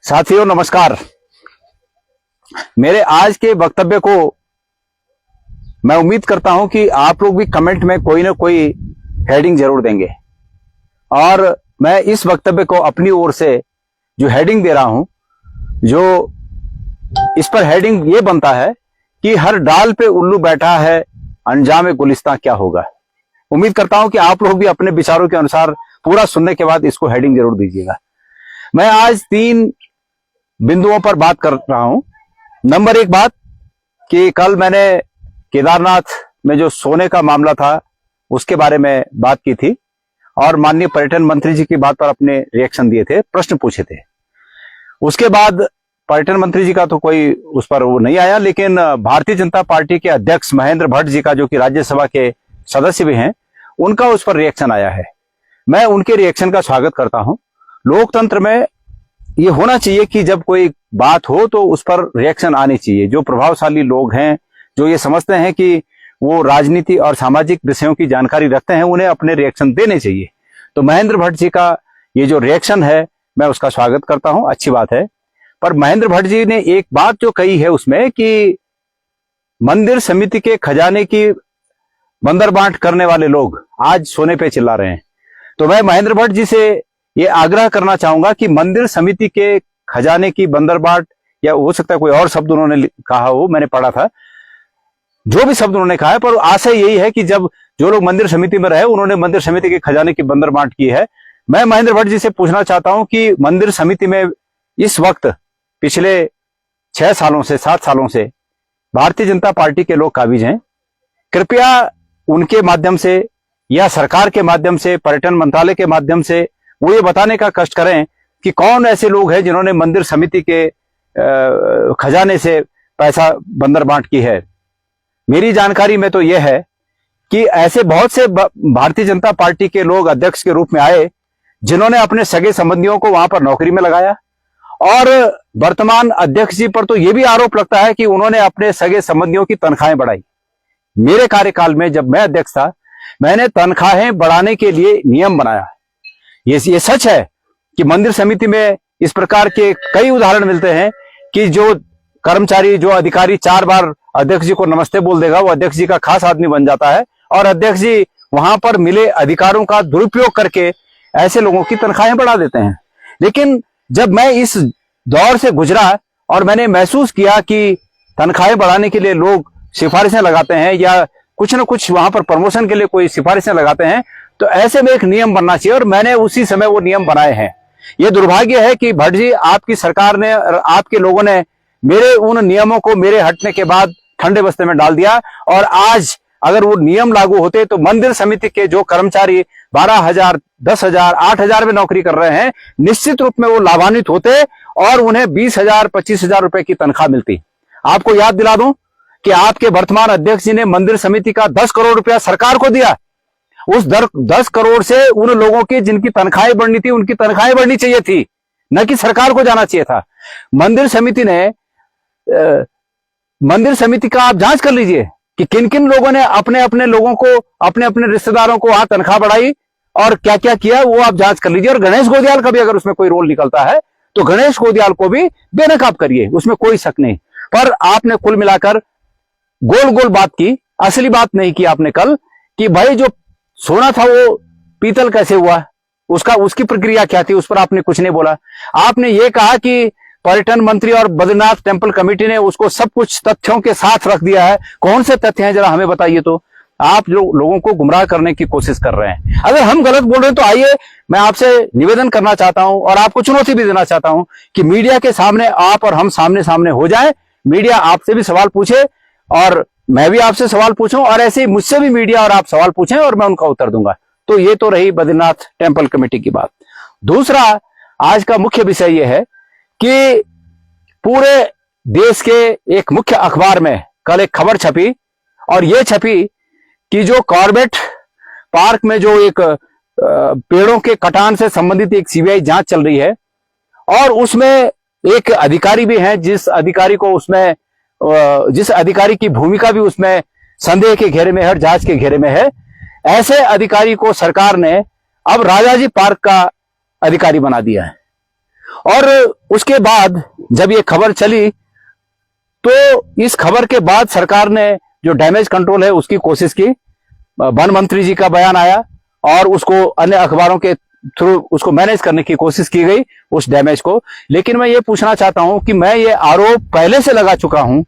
साथियों नमस्कार। मेरे आज के वक्तव्य को मैं उम्मीद करता हूं कि आप लोग भी कमेंट में कोई ना कोई हेडिंग जरूर देंगे और मैं इस वक्तव्य को अपनी ओर से जो हेडिंग दे रहा हूं, जो इस पर हेडिंग ये बनता है कि हर डाल पे उल्लू बैठा है, अंजाम गुलिस्तां क्या होगा। उम्मीद करता हूं कि आप लोग भी अपने विचारों के अनुसार पूरा सुनने के बाद इसको हेडिंग जरूर दीजिएगा। मैं आज 3 बिंदुओं पर बात कर रहा हूं। नंबर 1 बात कि कल मैंने केदारनाथ में जो सोने का मामला था उसके बारे में बात की थी और माननीय पर्यटन मंत्री जी की बात पर अपने रिएक्शन दिए थे, प्रश्न पूछे थे। उसके बाद पर्यटन मंत्री जी का तो कोई उस पर वो नहीं आया, लेकिन भारतीय जनता पार्टी के अध्यक्ष महेंद्र भट्ट जी का, जो कि राज्यसभा के सदस्य भी हैं, उनका उस पर रिएक्शन आया है। मैं उनके रिएक्शन का स्वागत करता हूं। लोकतंत्र में ये होना चाहिए कि जब कोई बात हो तो उस पर रिएक्शन आनी चाहिए। जो प्रभावशाली लोग हैं, जो ये समझते हैं कि वो राजनीति और सामाजिक विषयों की जानकारी रखते हैं, उन्हें अपने रिएक्शन देने चाहिए। तो महेंद्र भट्ट जी का ये जो रिएक्शन है, मैं उसका स्वागत करता हूं, अच्छी बात है। पर महेंद्र भट्ट जी ने एक बात जो कही है उसमें कि मंदिर समिति के खजाने की बंदरबांट करने वाले लोग आज सोने पे चिल्ला रहे हैं। तो मैं महेंद्र भट्ट जी से ये आग्रह करना चाहूंगा कि मंदिर समिति के खजाने की बंदरबांट, या हो सकता है कोई और शब्द उन्होंने कहा हो, मैंने पढ़ा था, जो भी शब्द उन्होंने कहा है, पर आशय यही है कि जब जो लोग मंदिर समिति में रहे उन्होंने मंदिर समिति के खजाने की बंदरबांट की है। मैं महेंद्र भट्ट जी से पूछना चाहता हूं कि मंदिर समिति में इस वक्त पिछले 6 सालों से 7 सालों से भारतीय जनता पार्टी के लोग काबिज हैं। कृपया उनके माध्यम से या सरकार के माध्यम से, पर्यटन मंत्रालय के माध्यम से वो ये बताने का कष्ट करें कि कौन ऐसे लोग हैं जिन्होंने मंदिर समिति के खजाने से पैसा बंदरबांट की है। मेरी जानकारी में तो यह है कि ऐसे बहुत से भारतीय जनता पार्टी के लोग अध्यक्ष के रूप में आए जिन्होंने अपने सगे संबंधियों को वहां पर नौकरी में लगाया, और वर्तमान अध्यक्ष जी पर तो यह भी आरोप लगता है कि उन्होंने अपने सगे संबंधियों की तनख्वाहें बढ़ाई। मेरे कार्यकाल में जब मैं अध्यक्ष था, मैंने तनख्वाहें बढ़ाने के लिए नियम बनाया। ये सच है कि मंदिर समिति में इस प्रकार के कई उदाहरण मिलते हैं कि जो कर्मचारी, जो अधिकारी 4 बार अध्यक्ष जी को नमस्ते बोल देगा, वो अध्यक्ष जी का खास आदमी बन जाता है और अध्यक्ष जी वहां पर मिले अधिकारों का दुरुपयोग करके ऐसे लोगों की तनख्वाहें बढ़ा देते हैं। लेकिन जब मैं इस दौर से गुजरा और मैंने महसूस किया कि तनख्वाहें बढ़ाने के लिए लोग सिफारिशें लगाते हैं या कुछ न कुछ वहां पर प्रमोशन के लिए कोई सिफारिशें लगाते हैं, तो ऐसे में एक नियम बनना चाहिए, और मैंने उसी समय वो नियम बनाए हैं। ये दुर्भाग्य है कि भट्ट जी, आपकी सरकार ने और आपके लोगों ने मेरे उन नियमों को मेरे हटने के बाद ठंडे बस्ते में डाल दिया, और आज अगर वो नियम लागू होते तो मंदिर समिति के जो कर्मचारी 12,000, 10,000, 8,000 में नौकरी कर रहे हैं, निश्चित रूप में वो लाभान्वित होते और उन्हें 20,000, 25,000 रुपए की तनख्वाह मिलती। आपको याद दिला दूं कि आपके वर्तमान अध्यक्ष जी ने मंदिर समिति का 10 करोड़ रुपया सरकार को दिया। उस 10 करोड़ से उन लोगों की जिनकी तनख्वाहें बढ़नी थी, उनकी तनख्वाहें बढ़नी चाहिए थी, न कि सरकार को जाना चाहिए था। मंदिर समिति का आप जांच कर लीजिए कि किन किन लोगों ने अपने अपने लोगों को, अपने अपने रिश्तेदारों को वहां तनख्वाह बढ़ाई और क्या क्या किया, वो आप जांच कर लीजिए। और गणेश गोदियाल का भी अगर उसमें कोई रोल निकलता है तो गणेश गोदियाल को भी बेनकाब करिए, उसमें कोई शक नहीं। पर आपने कुल मिलाकर गोल गोल बात की, असली बात नहीं की आपने कल, कि भाई जो सोना था वो पीतल कैसे हुआ, उसकी प्रक्रिया क्या थी, उस पर आपने कुछ नहीं बोला। आपने ये कहा कि पर्यटन मंत्री और बद्रीनाथ टेम्पल कमेटी ने उसको सब कुछ तथ्यों के साथ रख दिया है। कौन से तथ्य हैं, जरा हमें बताइए। तो आप लोगों को गुमराह करने की कोशिश कर रहे हैं। अगर हम गलत बोल रहे हैं तो आइए, मैं आपसे निवेदन करना चाहता हूं और आपको चुनौती भी देना चाहता हूं कि मीडिया के सामने आप और हम सामने सामने हो जाए, मीडिया आपसे भी सवाल पूछे और मैं भी आपसे सवाल पूछूं, और ऐसे ही मुझसे भी मीडिया और आप सवाल पूछें और मैं उनका उत्तर दूंगा। तो ये तो रही बद्रीनाथ टेम्पल कमेटी की बात। दूसरा, आज का मुख्य विषय यह है कि पूरे देश के एक मुख्य अखबार में कल एक खबर छपी, और यह छपी कि जो कॉर्बेट पार्क में जो एक पेड़ों के कटान से संबंधित एक सीबीआई जांच चल रही है, और उसमें एक अधिकारी भी है जिस अधिकारी की भूमिका भी उसमें संदेह के घेरे में है और जांच के घेरे में है। ऐसे अधिकारी को सरकार ने अब राजाजी पार्क का अधिकारी बना दिया है। और उसके बाद जब ये खबर चली तो इस खबर के बाद सरकार ने जो डैमेज कंट्रोल है उसकी कोशिश की। वन मंत्री जी का बयान आया और उसको अन्य अखबारों के थ्रू उसको मैनेज करने की कोशिश की गई उस डैमेज को। लेकिन मैं ये पूछना चाहता हूं कि मैं ये आरोप पहले से लगा चुका हूं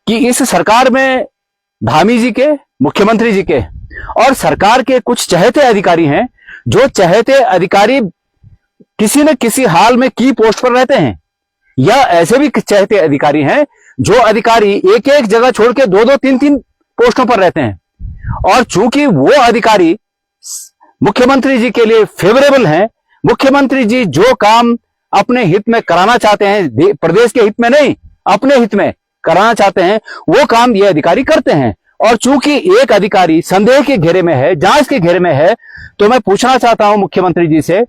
कि इस सरकार में धामी जी के, मुख्यमंत्री जी के और सरकार के कुछ चहेते अधिकारी हैं, जो चहेते अधिकारी किसी न किसी हाल में की पोस्ट पर रहते हैं, या ऐसे भी चहेते अधिकारी हैं जो अधिकारी एक एक जगह छोड़ के दो दो तीन तीन पोस्टों पर रहते हैं। और चूंकि वो अधिकारी मुख्यमंत्री जी के लिए फेवरेबल हैं, मुख्यमंत्री जी जो काम अपने हित में कराना चाहते हैं, प्रदेश के हित में नहीं अपने हित में कराना चाहते हैं, वो काम ये अधिकारी करते हैं। और चूंकि एक अधिकारी संदेह के घेरे में है, जांच के घेरे में है, तो मैं पूछना चाहता हूं मुख्यमंत्री जी से,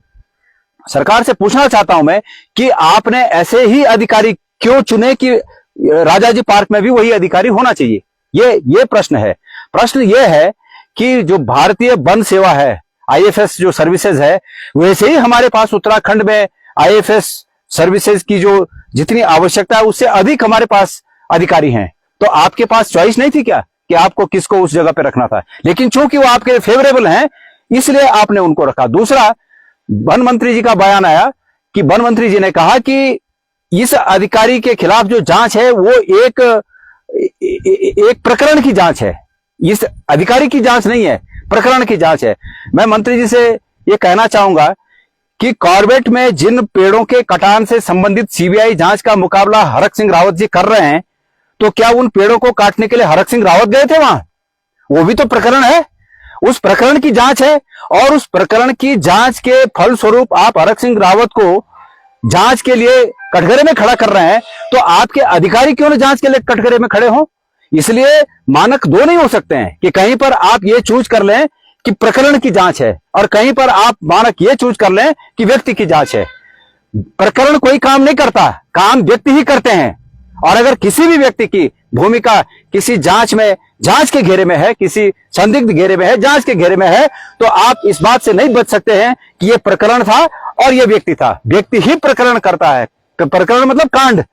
सरकार से पूछना चाहता हूं मैं कि आपने ऐसे ही अधिकारी क्यों चुने कि राजाजी पार्क में भी वही अधिकारी होना चाहिए? ये प्रश्न है। प्रश्न ये है कि जो भारतीय वन सेवा है, आईएफएस जो सर्विसेज है, वैसे ही हमारे पास उत्तराखंड में आईएफएस सर्विसेज की जो जितनी आवश्यकता है उससे अधिक हमारे पास अधिकारी हैं। तो आपके पास चॉइस नहीं थी क्या कि आपको किसको उस जगह पे रखना था? लेकिन चूंकि वो आपके फेवरेबल हैं इसलिए आपने उनको रखा। दूसरा, वन मंत्री जी का बयान आया कि वन मंत्री जी ने कहा कि इस अधिकारी के खिलाफ जो जांच है वो एक प्रकरण की जांच है, इस अधिकारी की जांच नहीं है, प्रकरण की जांच है। मैं मंत्री जी से ये कहना चाहूंगा कि कॉर्बेट में जिन पेड़ों के कटान से संबंधित सीबीआई जांच का मुकाबला हरक सिंह रावत जी कर रहे हैं, तो क्या उन पेड़ों को काटने के लिए हरक सिंह रावत गए थे वहां? वो भी तो प्रकरण है, उस प्रकरण की जांच है। और उस प्रकरण की जांच के फलस्वरूप आप हरक सिंह रावत को जांच के लिए कटघरे में खड़ा कर रहे हैं, तो आपके अधिकारी क्यों ना जांच के लिए कटघरे में खड़े हों? इसलिए मानक दो नहीं हो सकते हैं कि कहीं पर आप ये चूज कर लें कि प्रकरण की जांच है और कहीं पर आप मानक ये चूज कर लें कि व्यक्ति की जांच है। प्रकरण कोई काम नहीं करता, काम व्यक्ति ही करते हैं। और अगर किसी भी व्यक्ति की भूमिका किसी जांच में, जांच के घेरे में है, किसी संदिग्ध घेरे में है, जांच के घेरे में है, तो आप इस बात से नहीं बच सकते हैं कि यह प्रकरण था और यह व्यक्ति था। व्यक्ति ही प्रकरण करता है, तो प्रकरण मतलब कांड,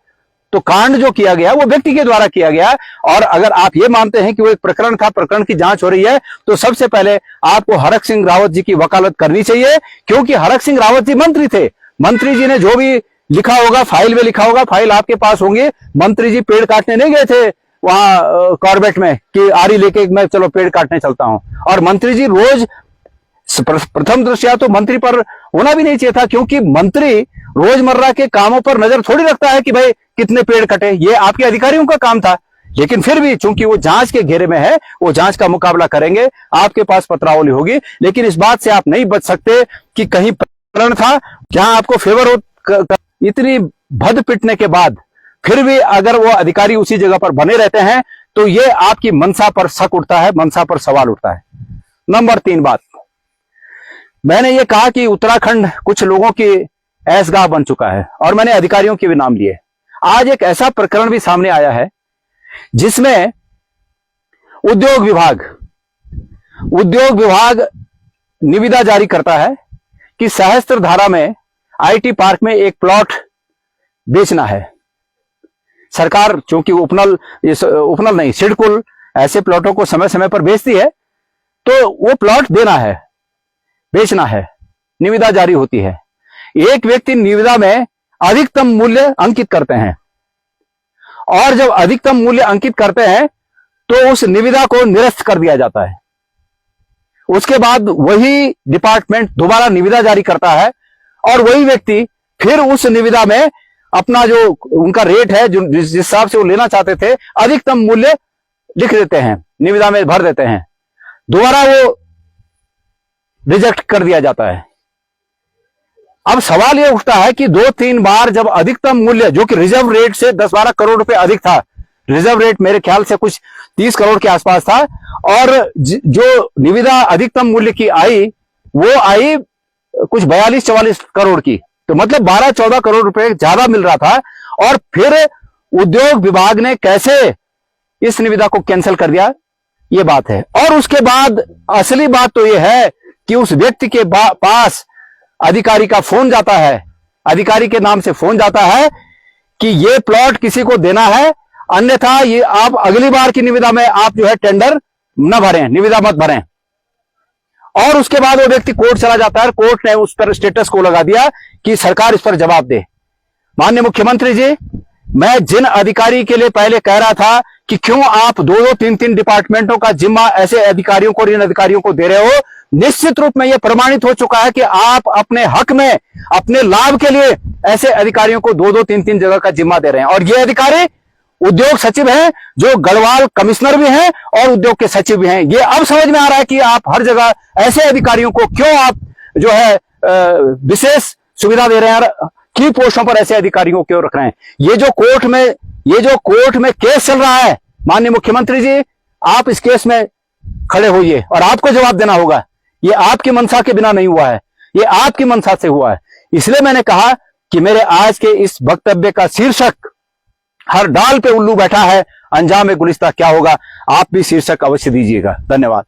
तो कांड जो किया गया वो व्यक्ति के द्वारा किया गया। और अगर आप ये मानते हैं कि वो एक प्रकरण था, प्रकरण की जांच हो रही है, तो सबसे पहले आपको हरक सिंह रावत जी की वकालत करनी चाहिए, क्योंकि हरक सिंह रावत जी मंत्री थे। मंत्री जी ने जो भी लिखा होगा, फाइल में लिखा होगा, फाइल आपके पास होंगे। मंत्री जी पेड़ काटने नहीं गए थे वहां कॉर्बेट में कि आरी लेके मैं चलो पेड़ काटने चलता हूं। और मंत्री जी रोज, प्रथम दृष्टया तो मंत्री पर होना भी नहीं चाहिए था, क्योंकि मंत्री रोजमर्रा के कामों पर नजर थोड़ी रखता है कि भाई कितने पेड़ कटे, ये आपके अधिकारियों का काम था। लेकिन फिर भी चूंकि वो जांच के घेरे में है, वो जांच का मुकाबला करेंगे, आपके पास पत्रावली होगी। लेकिन इस बात से आप नहीं बच सकते कि कहीं प्रकरण था जहां आपको फेवर हो। इतनी भद पिटने के बाद फिर भी अगर वो अधिकारी उसी जगह पर बने रहते हैं, तो ये आपकी मनसा पर शक उठता है, मनसा पर सवाल उठता है। नंबर 3 बात, मैंने ये कहा कि उत्तराखंड कुछ लोगों की ऐशगाह बन चुका है और मैंने अधिकारियों के भी नाम लिए। आज एक ऐसा प्रकरण भी सामने आया है जिसमें उद्योग विभाग निविदा जारी करता है कि सहस्त्रधारा में आईटी पार्क में एक प्लॉट बेचना है। सरकार चूंकि उपनल नहीं, सिडकुल ऐसे प्लॉटों को समय समय पर बेचती है, तो वो प्लॉट देना है, बेचना है, निविदा जारी होती है। एक व्यक्ति निविदा में अधिकतम मूल्य अंकित करते हैं और जब अधिकतम मूल्य अंकित करते हैं तो उस निविदा को निरस्त कर दिया जाता है। उसके बाद वही डिपार्टमेंट दोबारा निविदा जारी करता है और वही व्यक्ति फिर उस निविदा में अपना जो उनका रेट है, जो जिस हिसाब से वो लेना चाहते थे, अधिकतम मूल्य लिख देते हैं, निविदा में भर देते हैं, दोबारा वो रिजेक्ट कर दिया जाता है। अब सवाल यह उठता है कि 2-3 बार जब अधिकतम मूल्य, जो कि रिजर्व रेट से 10-12 करोड़ रुपए अधिक था, रिजर्व रेट मेरे ख्याल से कुछ 30 करोड़ के आसपास था, और जो निविदा अधिकतम मूल्य की आई वो आई कुछ 42-44 करोड़ की, तो मतलब 12-14 करोड़ रुपए ज्यादा मिल रहा था। और फिर उद्योग विभाग ने कैसे इस निविदा को कैंसिल कर दिया, ये बात है। और उसके बाद असली बात तो यह है कि उस व्यक्ति के पास अधिकारी का फोन जाता है अधिकारी के नाम से फोन जाता है कि ये प्लॉट किसी को देना है, अन्यथा ये आप अगली बार की निविदा में आप जो है टेंडर न भरें, निविदा मत भरें। और उसके बाद वो व्यक्ति कोर्ट चला जाता है, कोर्ट ने उस पर स्टेटस को लगा दिया कि सरकार इस पर जवाब दे। माननीय मुख्यमंत्री जी, मैं जिन अधिकारी के लिए पहले कह रहा था कि क्यों आप 2-2, 3-3 डिपार्टमेंटों का जिम्मा ऐसे अधिकारियों को, इन अधिकारियों को दे रहे हो, निश्चित रूप में यह प्रमाणित हो चुका है कि आप अपने हक में, अपने लाभ के लिए ऐसे अधिकारियों को 2-2, 3-3 जगह का जिम्मा दे रहे हैं। और ये अधिकारी उद्योग सचिव हैं, जो गढ़वाल कमिश्नर भी हैं और उद्योग के सचिव भी हैं। ये अब समझ में आ रहा है कि आप हर जगह ऐसे अधिकारियों को क्यों आप जो है विशेष सुविधा दे रहे हैं, की पोस्टों पर ऐसे अधिकारियों को क्यों रख रहे हैं। ये जो कोर्ट में केस चल रहा है, माननीय मुख्यमंत्री जी, आप इस केस में खड़े होइए और आपको जवाब देना होगा। ये आपकी मंशा के बिना नहीं हुआ है, ये आपकी मंशा से हुआ है। इसलिए मैंने कहा कि मेरे आज के इस वक्तव्य का शीर्षक, हर डाल पे उल्लू बैठा है, अंजाम गुलिस्ता क्या होगा, आप भी शीर्षक अवश्य दीजिएगा। धन्यवाद।